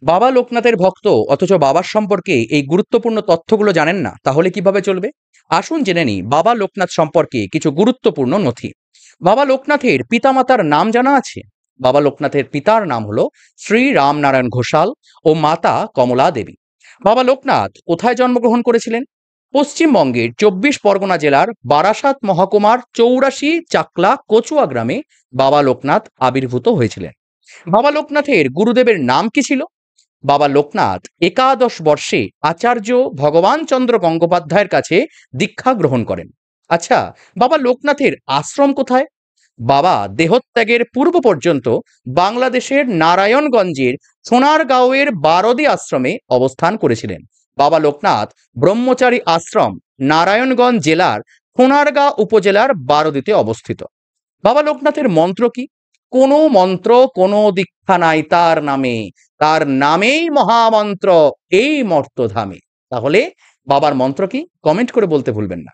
বাবা লোকনাথের ভক্ত অথচ বাবার সম্পর্কে এই গুরুত্বপূর্ণ তথ্যগুলো জানেন না, তাহলে কিভাবে চলবে? আসুন জেনে নিই বাবা লোকনাথ সম্পর্কে কিছু গুরুত্বপূর্ণ নথি। বাবা লোকনাথের পিতামাতার নাম জানা আছে? বাবা লোকনাথের পিতার নাম হলো শ্রী রামনারায়ণ ঘোষাল ও মাতা কমলা দেবী। বাবা লোকনাথ কোথায় জন্মগ্রহণ করেছিলেন? পশ্চিমবঙ্গের 24 পরগনা জেলার বারাসাত মহকুমার 84 চাকলা কচুয়া গ্রামে বাবা লোকনাথ আবির্ভূত হয়েছিলেন। বাবা লোকনাথের গুরুদেবের নাম কি ছিল? বাবা লোকনাথ একাদশ বর্ষে আচার্য ভগবান চন্দ্র গঙ্গোপাধ্যায়ের কাছে দীক্ষা গ্রহণ করেন। আচ্ছা, বাবা লোকনাথের আশ্রম কোথায়? বাবা দেহত্যাগের পূর্ব পর্যন্ত বাংলাদেশের নারায়ণগঞ্জের সোনারগাঁওয়ের বারদী আশ্রমে অবস্থান করেছিলেন। বাবা লোকনাথ ব্রহ্মচারী আশ্রম নারায়ণগঞ্জ জেলার সোনারগাঁ উপজেলার বারদীতে অবস্থিত। বাবা লোকনাথের মন্ত্র কি? কোনো মন্ত্র, কোনো দীক্ষা নাই তার নামে, তার নামেই মহামন্ত্র এই মর্তধামে। তাহলে বাবার মন্ত্র কি? কমেন্ট করে বলতে ভুলবেন না।